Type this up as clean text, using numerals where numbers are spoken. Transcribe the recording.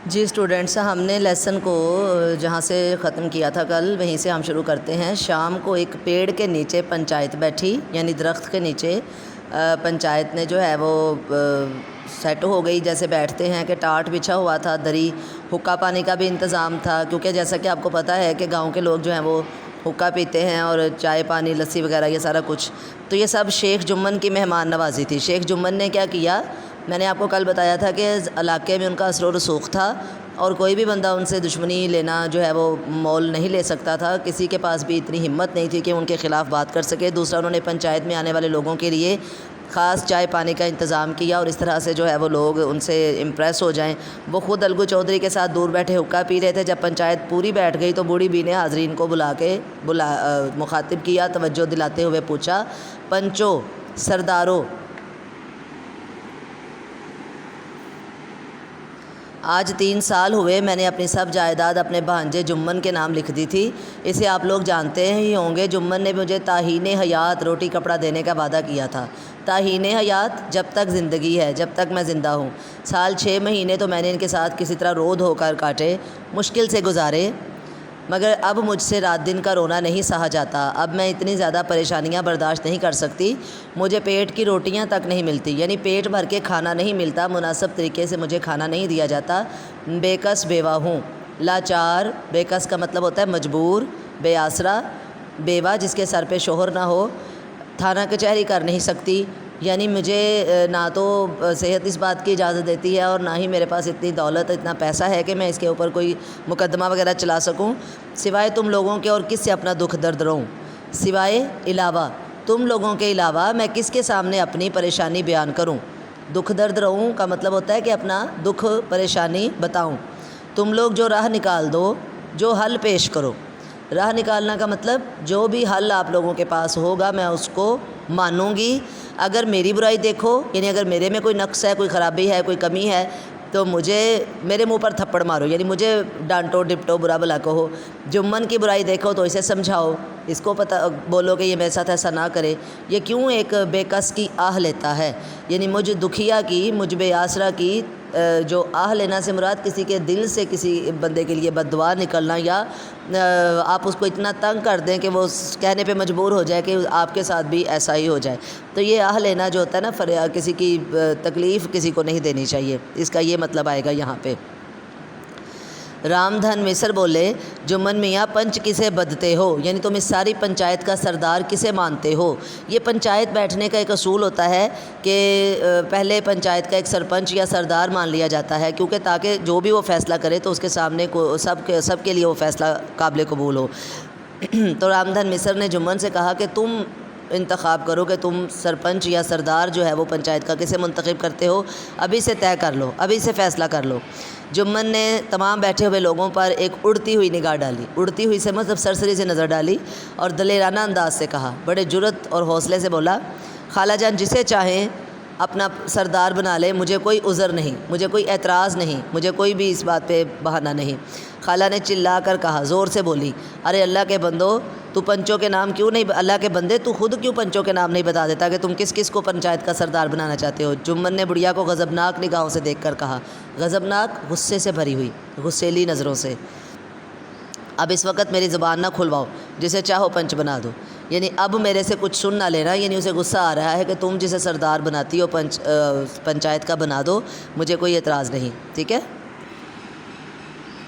جی students, ہم نے lesson کو جہاں سے ختم کیا تھا کل، وہیں سے ہم شروع کرتے ہیں۔ شام کو ایک پیڑ کے نیچے پنچایت بیٹھی، یعنی درخت کے نیچے پنچایت نے جو ہے وہ سیٹ ہو گئی، جیسے بیٹھتے ہیں کہ ٹاٹ بچھا ہوا تھا، دری، حقہ پانی کا بھی انتظام تھا، کیونکہ جیسا کہ آپ کو پتہ ہے کہ گاؤں کے لوگ جو ہیں وہ حقہ پیتے ہیں اور چائے پانی لسی وغیرہ یہ سارا کچھ۔ تو یہ سب شیخ جمن کی مہمان نوازی تھی۔ شیخ جمن نے کیا کیا، میں نے آپ کو کل بتایا تھا کہ علاقے میں ان کا اثر و رسوخ تھا اور کوئی بھی بندہ ان سے دشمنی لینا جو ہے وہ مول نہیں لے سکتا تھا، کسی کے پاس بھی اتنی ہمت نہیں تھی کہ ان کے خلاف بات کر سکے۔ دوسرا، انہوں نے پنچایت میں آنے والے لوگوں کے لیے خاص چائے پانی کا انتظام کیا اور اس طرح سے جو ہے وہ لوگ ان سے امپریس ہو جائیں۔ وہ خود الگو چودھری کے ساتھ دور بیٹھے حقہ پی رہے تھے۔ جب پنچایت پوری بیٹھ گئی تو بوڑھی بی نے حاضرین کو مخاطب کیا، توجہ دلاتے ہوئے پوچھا، پنچوں، سرداروں، آج 3 سال ہوئے میں نے اپنی سب جائیداد اپنے بھانجے جمن کے نام لکھ دی تھی۔ اسے آپ لوگ جانتے ہی ہوں گے۔ جمن نے مجھے تاہین حیات روٹی کپڑا دینے کا وعدہ کیا تھا۔ تاہین حیات، جب تک زندگی ہے، جب تک میں زندہ ہوں۔ سال 6 مہینے تو میں نے ان کے ساتھ کسی طرح رو دھو کر کاٹے، مشکل سے گزارے، مگر اب مجھ سے رات دن کا رونا نہیں سہا جاتا۔ اب میں اتنی زیادہ پریشانیاں برداشت نہیں کر سکتی۔ مجھے پیٹ کی روٹیاں تک نہیں ملتی، یعنی پیٹ بھر کے کھانا نہیں ملتا، مناسب طریقے سے مجھے کھانا نہیں دیا جاتا۔ بے کس بیوہ ہوں، لاچار۔ بے کس کا مطلب ہوتا ہے مجبور، بے آسرا، بیوہ جس کے سر پہ شوہر نہ ہو، تھانہ کچہری کر نہیں سکتی، یعنی مجھے نہ تو صحت اس بات کی اجازت دیتی ہے اور نہ ہی میرے پاس اتنی دولت، اتنا پیسہ ہے کہ میں اس کے اوپر کوئی مقدمہ وغیرہ چلا سکوں۔ سوائے تم لوگوں کے اور کس سے اپنا دکھ درد رہوں، سوائے علاوہ تم لوگوں کے علاوہ میں کس کے سامنے اپنی پریشانی بیان کروں۔ دکھ درد رہوں کا مطلب ہوتا ہے کہ اپنا دکھ پریشانی بتاؤں۔ تم لوگ جو راہ نکال دو، جو حل پیش کرو۔ راہ نکالنا کا مطلب جو بھی حل آپ لوگوں کے پاس ہوگا میں اس کو مانوں گی۔ اگر میری برائی دیکھو، یعنی اگر میرے میں کوئی نقص ہے، کوئی خرابی ہے، کوئی کمی ہے، تو میرے منہ پر تھپڑ مارو، یعنی مجھے ڈانٹو ڈپٹو، برا بھلا کہو۔ جمن کی برائی دیکھو تو اسے سمجھاؤ، اس کو بولو کہ یہ میرے ساتھ ایسا نہ کرے۔ یہ کیوں ایک بے کس کی آہ لیتا ہے، یعنی مجھ دکھیا کی، مجھ بے آسرا کی جو آہ لینا سے مراد کسی کے دل سے کسی بندے کے لیے بد دعا نکلنا، یا آپ اس کو اتنا تنگ کر دیں کہ وہ کہنے پہ مجبور ہو جائے کہ آپ کے ساتھ بھی ایسا ہی ہو جائے۔ تو یہ آہ لینا جو ہوتا ہے نا، کسی کی تکلیف کسی کو نہیں دینی چاہیے، اس کا یہ مطلب آئے گا یہاں پہ۔ رام دھن مصر بولے، جمن میاں پنچ کسے بدتے ہو، یعنی تم اس ساری پنچایت کا سردار کسے مانتے ہو۔ یہ پنچایت بیٹھنے کا ایک اصول ہوتا ہے کہ پہلے پنچایت کا ایک سرپنچ یا سردار مان لیا جاتا ہے، کیونکہ تاکہ جو بھی وہ فیصلہ کرے تو اس کے سامنے سب کے لیے وہ فیصلہ قابل قبول ہو۔ تو رام دھن مصر نے جمن سے کہا کہ تم انتخاب کرو کہ تم سرپنچ یا سردار جو ہے وہ پنچایت کا کسے منتخب کرتے ہو، ابھی سے طے کر لو، ابھی سے فیصلہ کر لو۔ جمن نے تمام بیٹھے ہوئے لوگوں پر ایک اڑتی ہوئی نگاہ ڈالی، اڑتی ہوئی سے مطلب سرسری سے نظر ڈالی، اور دلیرانہ انداز سے کہا، بڑے جرأت اور حوصلے سے بولا، خالہ جان جسے چاہیں اپنا سردار بنا لے، مجھے کوئی عذر نہیں، مجھے کوئی اعتراض نہیں، مجھے کوئی بھی اس بات پہ بہانہ نہیں۔ خالہ نے چلا کر کہا، زور سے بولی، ارے اللہ کے بندو، تو پنچوں کے نام کیوں نہیں، اللہ کے بندے تو خود کیوں پنچوں کے نام نہیں بتا دیتا کہ تم کس کس کو پنچایت کا سردار بنانا چاہتے ہو۔ جمن نے بڑھیا کو غضبناک نگاہوں سے دیکھ کر کہا، غضبناک غصے سے بھری ہوئی، غصیلی نظروں سے، اب اس وقت میری زبان نہ کھلواؤ، جسے چاہو پنچ بنا دو، یعنی اب میرے سے کچھ سن نہ لینا، یعنی اسے غصہ آ رہا ہے کہ تم جسے سردار بناتی ہو پنچایت کا بنا دو، مجھے کوئی اعتراض نہیں، ٹھیک ہے۔